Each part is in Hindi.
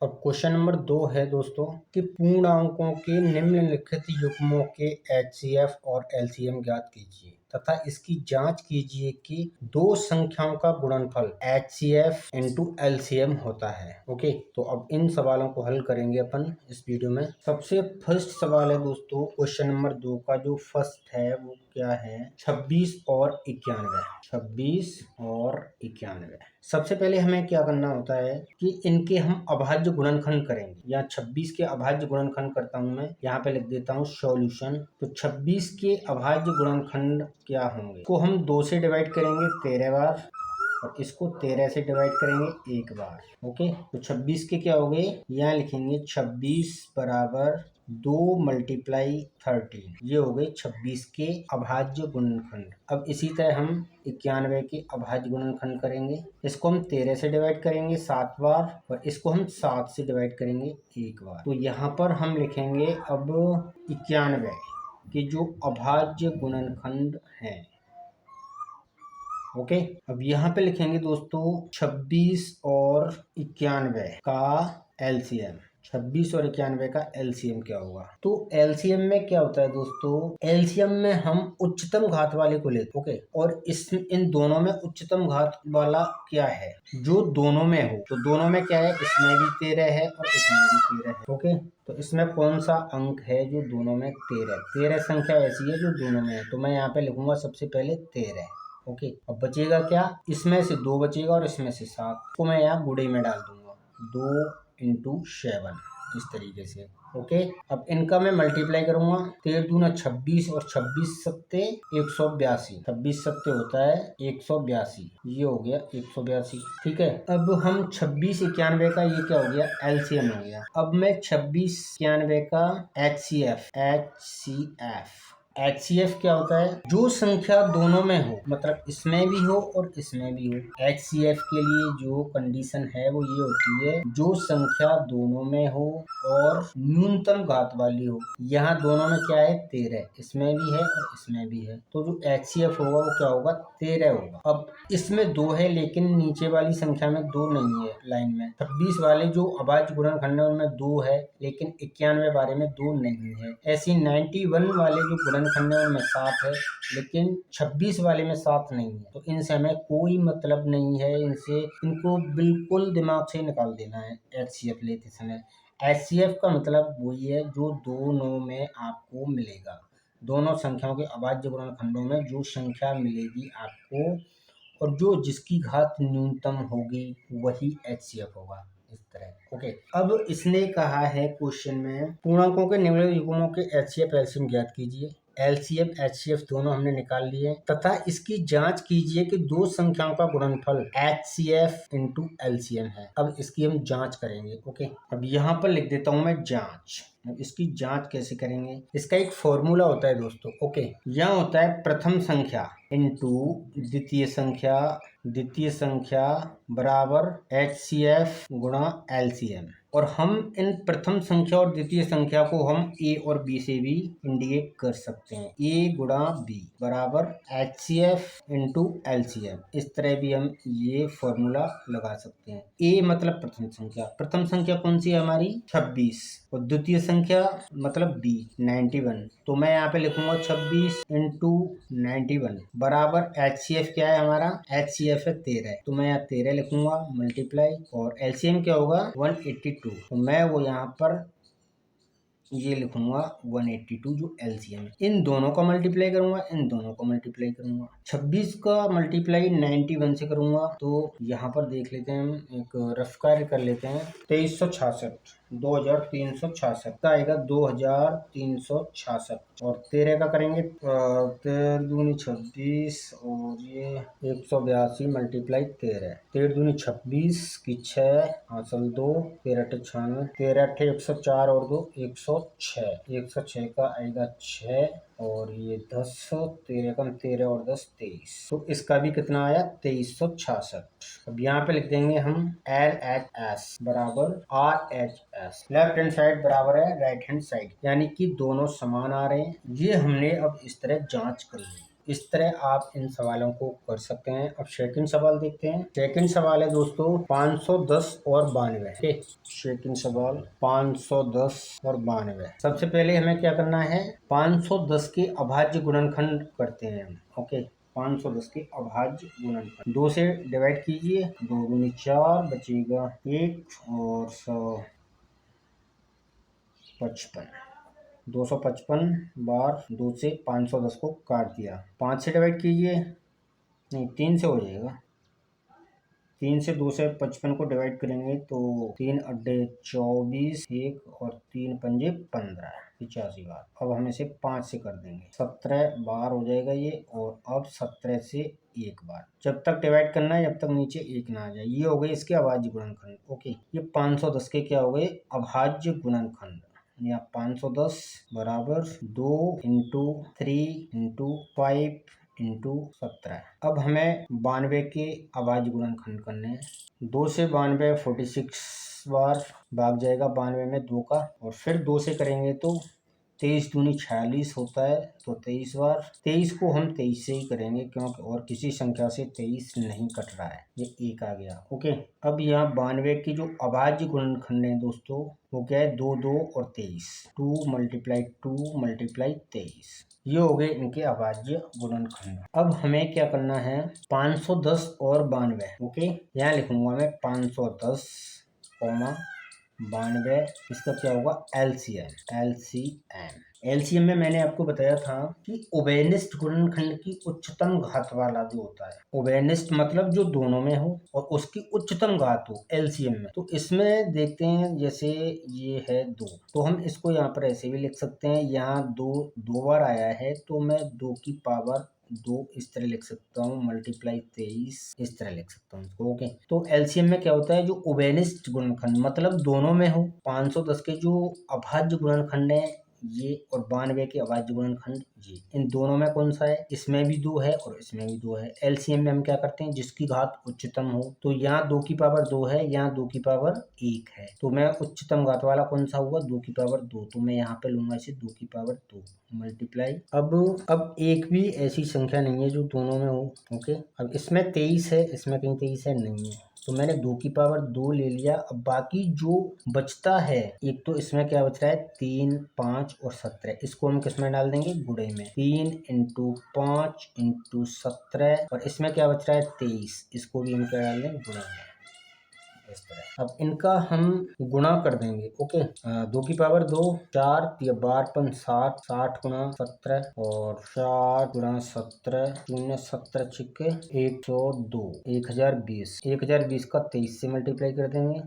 अब क्वेश्चन नंबर 2 है दोस्तों कि पूर्णांकों के निम्नलिखित युग्मों के HCF और LCM ज्ञात कीजिए तथा इसकी जांच कीजिए कि दो संख्याओं का गुणनफल HCF इंटू LCM होता है। ओके, तो अब इन सवालों को हल करेंगे अपन इस वीडियो में। सबसे फर्स्ट सवाल है दोस्तों क्वेश्चन नंबर 2 का, जो फर्स्ट है वो क्या है, 26 और 91। 26 और 91। सबसे पहले हमें क्या करना होता है कि इनके हम अभाज्य गुणनखंड करेंगे। या 26 के अभाज्य गुणनखंड करता हूं मैं, यहाँ पे लिख देता हूँ सॉल्यूशन। तो 26 के अभाज्य गुणनखंड क्या होंगे, को हम 2 से डिवाइड करेंगे 13 बार और इसको 13 से डिवाइड करेंगे 1 बार। ओके, तो 26 के क्या हो गए, यहाँ लिखेंगे 26 बराबर 2 मल्टीप्लाई 13, ये हो गए 26 के अभाज्य गुणनखंड। अब इसी तरह हम 91 के अभाज्य गुणनखंड करेंगे। इसको हम 13 से डिवाइड करेंगे 7 बार और इसको हम 7 से डिवाइड करेंगे 1 बार। तो यहाँ पर हम लिखेंगे अब 91 के जो अभाज्य गुणनखंड हैं। ओके, अब यहाँ पे लिखेंगे दोस्तों 26 और 91 का LCM। 26 और 91 का LCM क्या होगा, तो LCM में क्या होता है दोस्तों, LCM में हम उच्चतम घात वाले को लेते। ओके, और इन दोनों में उच्चतम घात वाला क्या है, जो दोनों में हो। तो दोनों में क्या है, इसमें भी 13 है और इसमें भी 13 है। ओके, तो इसमें कौन सा अंक है जो दोनों में 13? 13 संख्या ऐसी है जो दोनों में है, तो मैं यहाँ पे लिखूंगा सबसे पहले 13। ओके, अब बचेगा क्या, इसमें से 2 बचेगा और इसमें से 7 को मैं यहाँ गुणे में डाल दूंगा, 2 इंटू 7 इस तरीके से। ओके, अब इनका मैं मल्टीप्लाई करूंगा, 13 दूना 26 और 26 सत्ते 182। 26 सत्ते होता है 182, ये हो गया 182। ठीक है, अब हम 26 91 का ये क्या हो गया, LCM हो गया। अब मैं 26 91 का HCF क्या होता है, जो संख्या दोनों में हो, मतलब इसमें भी हो और इसमें भी हो। HCF के लिए जो कंडीशन है वो ये होती है, जो संख्या दोनों में हो और न्यूनतम घात वाली हो। यहाँ दोनों में क्या है, 13, इसमें भी है और इसमें भी है, तो जो HCF होगा वो क्या होगा, 13 होगा। अब इसमें 2 है लेकिन नीचे वाली संख्या में 2 नहीं है लाइन में। 26 वाले जो अभाज्य गुणनखंड है उनमें 2 है लेकिन 91 बारे में 2 नहीं है। ऐसी 91 वाले जो गुणनखंड है उनमें 7 है लेकिन 26 वाले में 7 नहीं है। तो इनसे हमें कोई मतलब नहीं है, इनको बिल्कुल दिमाग से निकाल देना है HCF लेते समय। HCF का मतलब वही है जो दोनों में आपको मिलेगा, दोनों संख्याओं के अभाज्य गुणनखंडों में जो संख्या मिलेगी आपको और जो जिसकी घात न्यूनतम होगी वही HCF होगा, इस तरह। ओके, अब इसने कहा है क्वेश्चन में पूर्णांकों के निम्नलिखित युग्मों के HCF LCM ज्ञात कीजिए। LCM HCF दोनों हमने निकाल लिए तथा इसकी जांच कीजिए कि दो संख्याओं का गुणनफल HCF इंटू LCM है। अब इसकी हम जांच करेंगे। ओके, अब यहाँ पर लिख देता हूं मैं जांच। इसकी जांच कैसे करेंगे, इसका एक फॉर्मूला होता है दोस्तों। ओके, यह होता है प्रथम संख्या इंटू द्वितीय संख्या बराबर HCF गुणा LCM। और हम इन प्रथम संख्या और द्वितीय संख्या को हम A और B से भी इंडिकेट कर सकते हैं। A गुणा B बराबर HCF इंटू LCM। इस तरह भी हम ये फॉर्मूला लगा सकते हैं। A मतलब प्रथम संख्या कौन सी है हमारी, 26, और द्वितीय संख्या मतलब B 91। तो मैं यहाँ पे लिखूंगा 26 इंटू 91 बराबर HCF क्या है हमारा, HCF है 13, तो मैं यहाँ 13 लिखूंगा मल्टीप्लाई, और LCM क्या होगा 182। तो मैं वो यहाँ पर ये लिखूंगा 182 जो LCM है। इन दोनों का मल्टीप्लाई करूंगा, इन दोनों को मल्टीप्लाई करूंगा। 26 का मल्टीप्लाई 91 से करूंगा, तो यहाँ पर देख लेते हैं हम, एक रफ कार्य कर लेते हैं। 2366 2366 का आएगा 2366, और 13 का करेंगे 13 दूनी 26 और ये 182 मल्टीप्लाई 13। 13 दूनी 26 की 6 हासिल 2, 13 अट्ठे 96, 13 अट्ठे 104 और 2 106। 106 का आएगा 6 और ये 10, 13 कम 13 और 10 23, तो इसका भी कितना आया 2366। अब यहाँ पे लिख देंगे हम LHS बराबर RHS, लेफ्ट हैंड साइड बराबर है राइट हैंड साइड, यानी कि दोनों समान आ रहे हैं। ये हमने अब इस तरह जांच कर ली। इस तरह आप इन सवालों को कर सकते हैं। अब सेकंड सवाल देखते हैं। सेकंड सवाल है दोस्तों 510 और 92। सेकंड सवाल 510 और 92। सबसे पहले हमें क्या करना है, 510 के अभाज्य गुणनखंड करते हैं हम। ओके, 510 के अभाज्य गुणनखंड 2 से डिवाइड कीजिए, 2 दूनी 4 बचेगा 1 और 155। 255 बार 2 से 510 को काट दिया। 5 से डिवाइड कीजिए, नहीं 3 से हो जाएगा। 3 से 2 से 55 को डिवाइड करेंगे तो 3 अड्डे 24, 1 और 3 पंजे 15, 85 बार। अब हम इसे 5 से कर देंगे, 17 बार हो जाएगा ये। और अब 17 से 1 बार, जब तक डिवाइड करना है जब तक नीचे 1 ना आ जाए। ये हो गए इसके अभाज्य गुणनखंड। ओके, ये 510 के क्या हो गए, अभाज्य गुणनखंड। यहाँ 510 बराबर 2 इंटू 3 इंटू 5 इंटू 17। अब हमें 92 के अभाज्य गुणनखंड करने हैं। 2 से 92 46 बार भाग जाएगा 92 में 2 का, और फिर 2 से करेंगे तो 23 दूनी 46 होता है, तो 23 बार। 23 को हम 23 से ही करेंगे क्योंकि और किसी संख्या से 23 नहीं कट रहा है, ये 1 आ गया। ओके, अब यहाँ 92 की जो अभाज्य गुणनखंड है दोस्तों वो क्या है, 2 2 और 23, 2 मल्टीप्लाई 2 मल्टीप्लाई 23। ये हो गए इनके अभाज्य गुणनखंड। अब हमें क्या करना है, 510 और 92। ओके, यहाँ लिखूंगा मैं 510 92, इसका क्या होगा, एलसीएम। एलसीएम में मैंने आपको बताया था कि उभयनिष्ठ गुणनखंड की उच्चतम घात वाला जो होता है, उभयनिष्ठ मतलब जो दोनों में हो और उसकी उच्चतम घात हो एलसीएम में। तो इसमें देखते हैं, जैसे ये है 2, तो हम इसको यहाँ पर ऐसे भी लिख सकते हैं। यहाँ 2 बार आया है तो मैं 2 की पावर 2 इस तरह लिख सकता हूँ, मल्टीप्लाई 23 इस तरह लिख सकता हूँ इसको। ओके, तो एलसीएम में क्या होता है, जो उभयनिष्ठ गुणनखंड मतलब दोनों में हो, 510 के जो अभाज्य गुणनखंड है ये, और 92 के अभाज्य गुणनखंड ये, इन दोनों में कौन सा है, इसमें भी 2 है और इसमें भी 2 है। एलसीएम में हम क्या करते हैं, जिसकी घात उच्चतम हो, तो यहाँ 2 की पावर 2 है, यहाँ 2 की पावर 1 है, तो मैं उच्चतम घात वाला कौन सा हुआ, 2 की पावर 2, तो मैं यहाँ पे लूंगा इसे 2 की पावर 2 मल्टीप्लाई। अब एक भी ऐसी संख्या नहीं है जो दोनों में हो। ओके, अब इसमें 23 है, इसमें कहीं 23 है, नहीं है, तो मैंने 2 की पावर 2 ले लिया। अब बाकी जो बचता है, एक तो इसमें क्या बच रहा है, 3 5 और 17, इसको हम किसमें डाल देंगे, गुणे में। 3 इंटू 5 इंटू 17, और इसमें क्या बच रहा है 23, इसको भी हम क्या डाल देंगे, गुणे में, इस तरह। अब इनका हम गुणा कर देंगे। ओके, 2 की पावर 2, 4 12 5 60, 60 गुणा 17 और 4 गुणा 17, 0 17 छिक्के 102, 1020। 1020 का 23 से मल्टीप्लाई कर देंगे,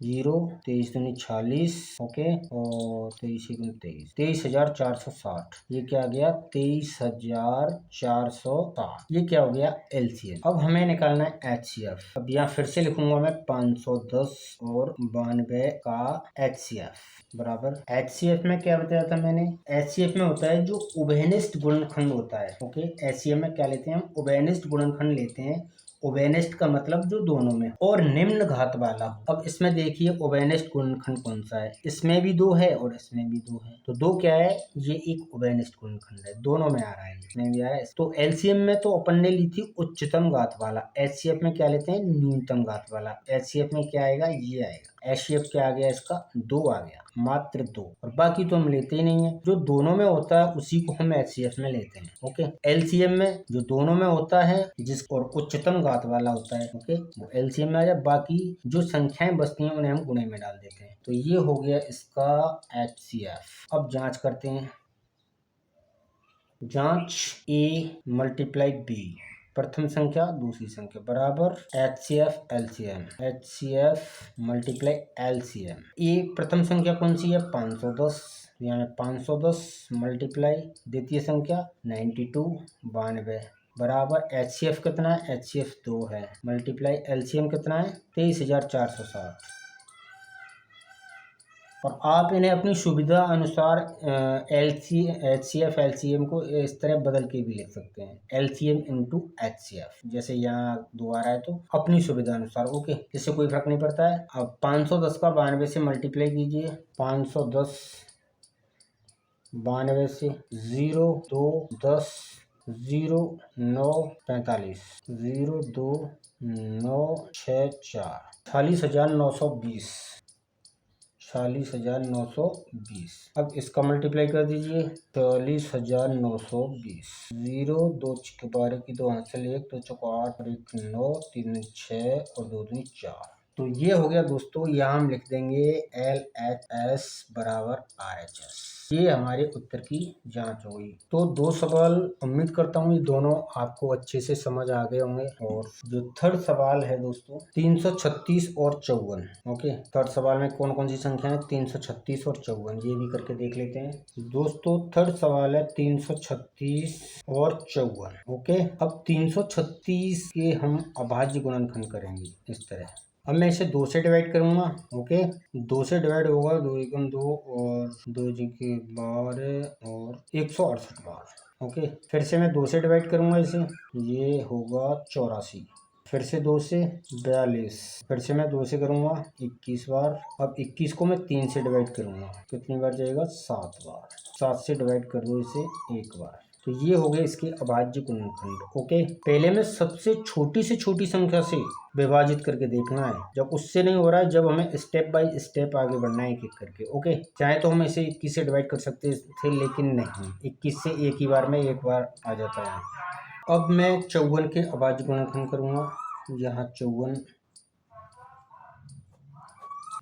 0 23 दूनी 46। ओके, और 23 दूनी 23, 23,460। ये क्या आ गया, 23,460। ये क्या हो गया, एलसीएम। अब हमें निकालना है एचसीएफ। अब यहाँ फिर से लिखूंगा मैं 510 और 92 का एचसीएफ बराबर। एचसीएफ में क्या बताया था मैंने, एचसीएफ में होता है जो उभयनिष्ठ गुणनखंड होता है। ओके, एचसीएफ में क्या लेते हैं हम, उभयनिष्ठ गुणनखंड लेते हैं। उभयनिष्ठ का मतलब जो दोनों में और निम्न घात वाला। अब इसमें देखिए उभयनिष्ठ गुणनखंड कौन सा है, इसमें भी 2 है और इसमें भी 2 है, तो 2 क्या है, ये एक उभयनिष्ठ गुणनखंड है, दोनों में आ रहा है, इसमें भी आ रहा है। तो एलसीएम में तो अपन ने ली थी उच्चतम घात वाला, एचसीएफ में क्या लेते हैं, न्यूनतम घात वाला। एचसीएफ में क्या आएगा, ये आएगा। एचसीएफ क्या आ गया, इसका 2 आ गया, मात्र 2, और बाकी तो हम लेते ही नहीं है। जो दोनों में होता है उसी को हम एचसीएफ में लेते हैं। ओके, एलसीएम में जो दोनों में होता है जिस और उच्चतम घात वाला होता है, ओके, वो एलसीएम में आ जाए। बाकी जो संख्याएं बचती हैं उन्हें हम गुणे में डाल देते हैं। तो ये हो गया इसका एचसीएफ। अब जांच करते हैं, जांच A मल्टीप्लाई B, प्रथम संख्या दूसरी संख्या बराबर HCF LCM, HCF multiply LCM. ए प्रथम संख्या कौन सी है, 510, यहाँ 510 मल्टीप्लाई द्वितीय संख्या 92 92 बराबर एचसीएफ कितना है, एचसीएफ 2 है, मल्टीप्लाई एलसीएम कितना है, 23,460। और आप इन्हें अपनी सुविधा अनुसार एचसीएफ एलसीएम को इस तरह बदल के भी लिख सकते हैं, एलसीएम इंटू एचसीएफ। जैसे यहाँ 2 आ रहा है तो अपनी सुविधा अनुसार। ओके, इससे कोई फर्क नहीं पड़ता है। अब 510 का 92 से मल्टीप्लाई कीजिए, 510 92 से 0 2 10 0945 02964 46,920 46,920। अब इसका मल्टीप्लाई कर दीजिए 46,920। 0 2 की 2 हाथ से 1 2 चौको 8 और 1 9 3 6 और 2 दूनी 4। तो ये हो गया दोस्तों। यहाँ हम लिख देंगे LHS बराबर RHS। ये हमारे उत्तर की जांच होगी। तो 2 सवाल उम्मीद करता हूँ ये दोनों आपको अच्छे से समझ आ गए होंगे। और जो थर्ड सवाल है दोस्तों 336 और 54। ओके, थर्ड सवाल में कौन कौन सी संख्या है 336 और 54, ये भी करके देख लेते हैं दोस्तों। थर्ड सवाल है 336 और 54। ओके, अब 336 के हम अभाज्य गुणनखंड करेंगे इस तरह। अब मैं इसे 2 से डिवाइड करूंगा। ओके, 2 से डिवाइड होगा 2 एकम 2 और 2 जी के 12 और 168 बार। ओके, फिर से मैं 2 से डिवाइड करूंगा इसे, ये होगा 84। फिर से 2 से 42। फिर से मैं 2 से करूंगा 21 बार। अब 21 को मैं 3 से डिवाइड करूंगा, कितनी बार जाएगा 7 बार। 7 से डिवाइड कर दो इसे 1 बार। तो ये हो गए इसके अभाज्य गुणनखंड। ओके, पहले में सबसे छोटी से छोटी संख्या से विभाजित करके देखना है। जब उससे नहीं हो रहा है, जब हमें स्टेप बाय स्टेप आगे बढ़ना है एक एक करके। ओके, चाहे तो हम इसे 21 से डिवाइड कर सकते थे, लेकिन नहीं, 21 से एक ही बार में एक बार आ जाता है। अब मैं 54 के अभाज्य गुणनखंड करूंगा। यहाँ 54,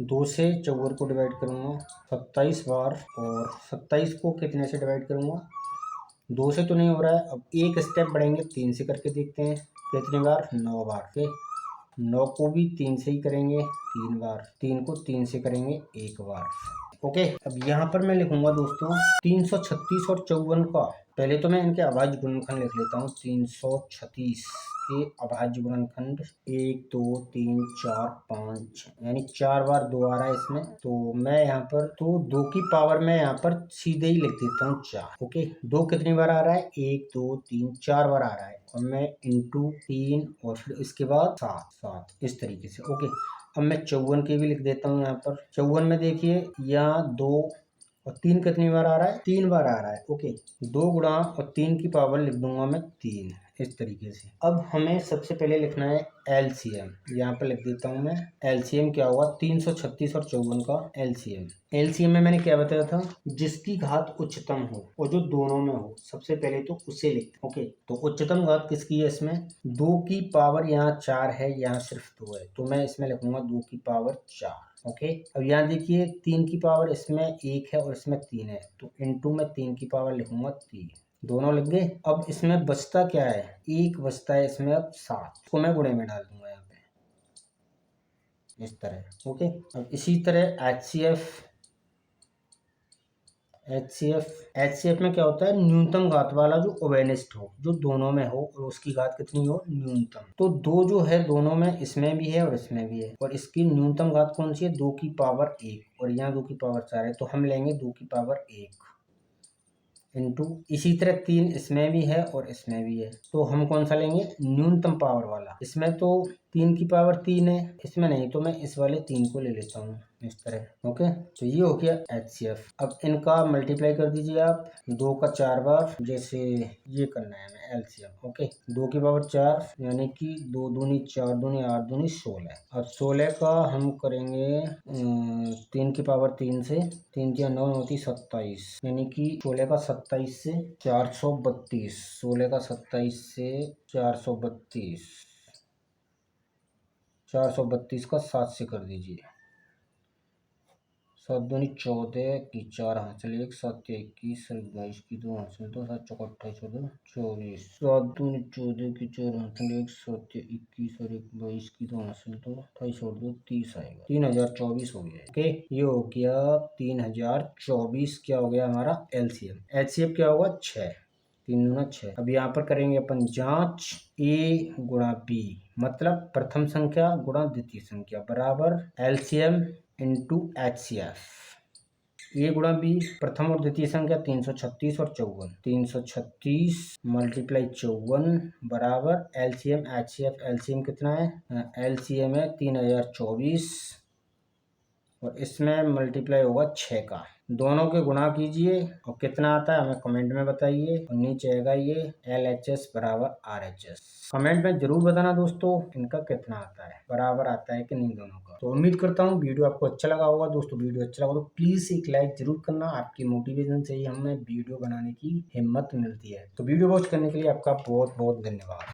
2 से 54 को डिवाइड करूंगा 27 बार। और 27 को कितने से डिवाइड करूंगा, 2 से तो नहीं हो रहा है। अब एक स्टेप बढ़ेंगे, 3 से करके देखते हैं कितनी बार, 9 बार। फिर 9 को भी 3 से ही करेंगे 3 बार। 3 को 3 से करेंगे 1 बार। ओके, अब यहाँ पर मैं लिखूंगा दोस्तों 336 और 54 का। पहले तो मैं इनके अभाज्य गुणनखंड लिख लेता हूँ। 336 के अभाज्य गुणनखंड 1 2 3 4 5, यानी 4 बार 2 आ रहा है इसमें। तो मैं यहाँ पर तो 2 की पावर में यहाँ पर सीधे ही लिख देता हूँ 4। ओके, 2 कितनी बार आ रहा है, 1 2 3 4 बार आ रहा है। और मैं इंटू 3 और फिर इसके बाद 7 इस तरीके से। ओके, अब मैं 54 के भी लिख देता हूँ। यहाँ पर 54 में देखिए, यहाँ 2 और 3 कितनी बार आ रहा है, 3 बार आ रहा है। ओके, 2 गुणा और 3 की पावर लिख दूंगा मैं 3 इस तरीके से। अब हमें सबसे पहले लिखना है LCM। यहाँ पर लिख देता हूँ मैं LCM क्या होगा, 336 और 54 का LCM। LCM में मैंने क्या बताया था, जिसकी घात उच्चतम हो और जो दोनों में हो, सबसे पहले तो उसे लिखते हैं। ओके, तो उच्चतम घात किसकी है इसमें, 2 की पावर यहाँ 4 है, यहाँ सिर्फ 2 है, तो मैं इसमें लिखूंगा 2 की पावर 4। ओके, अब यहाँ देखिए 3 की पावर इसमें 1 है और इसमें 3 है, तो इनटू में 3 की पावर लिखूंगा 3, दोनों लग गए। अब इसमें बचता क्या है, 1 बचता है इसमें। अब 7 को मैं गुणे में डाल दूंगा यहाँ पे इस तरह। ओके, अब इसी तरह HCF में क्या होता है, न्यूनतम घात वाला जो ओवेनिस्ट हो, जो दोनों में हो और उसकी घात कितनी हो, न्यूनतम। तो 2 जो है दोनों में, इसमें भी है और इसमें भी है, और इसकी न्यूनतम घात कौन सी है, 2 की पावर 1, और यहाँ 2 की पावर 4 है, तो हम लेंगे 2 की पावर 1 इंटू, इसी तरह 3 इसमें भी है और इसमें भी है, तो हम कौन सा लेंगे, न्यूनतम पावर वाला। इसमें तो 3 की पावर 3 है, इसमें नहीं, तो मैं इस वाले 3 को ले लेता हूँ इस तरह। ओके, तो ये हो गया HCF। अब इनका मल्टीप्लाई कर दीजिए आप 2 का 4 बार, जैसे ये करना है हमें LCM। ओके, 2 की पावर 4 यानी कि 2 दूनी 4 दूनी 8 दूनी 16। अब 16 का हम करेंगे 3 की पावर 3 से, 3 की 9 होती 27, यानी कि 16 का 27 से 432, 16 का 27 से 432, 432 का 7 से कर दीजिए। 7 दूनी 14 की 4 हासिल 1, 7 21 22 की 2 हासिल 2, 7 चौक 28 14 24, 7 दूनी 14 की 4 हासिल 1, 7 21 और 1 22 की 2 हासिल 2, 28 और 2 30 आएगा। 3024 हो गया। ओके, ये हो गया 3024। क्या हो गया हमारा LCM। HCF क्या होगा, 6, 3 दूना 6। अब यहाँ पर करेंगे अपन जांच, A गुणा B, मतलब प्रथम संख्या गुणा द्वितीय संख्या बराबर LCM इंटू HCF। A गुणा B, प्रथम और द्वितीय संख्या 336 और 54, 336 मल्टीप्लाई 54 बराबर LCM HCF। LCM कितना है, LCM है 3024 और इसमें मल्टीप्लाई होगा 6 का। दोनों के गुणा कीजिए और कितना आता है हमें कमेंट में बताइए। और नीचे आएगा ये LHS बराबर RHS। कमेंट में जरूर बताना दोस्तों इनका कितना आता है, बराबर आता है कि नहीं दोनों का। तो उम्मीद करता हूँ वीडियो आपको अच्छा लगा होगा दोस्तों। वीडियो अच्छा लगा तो प्लीज एक लाइक जरूर करना, आपकी मोटिवेशन से ही हमें वीडियो बनाने की हिम्मत मिलती है। तो वीडियो वॉच करने के लिए आपका बहुत बहुत धन्यवाद।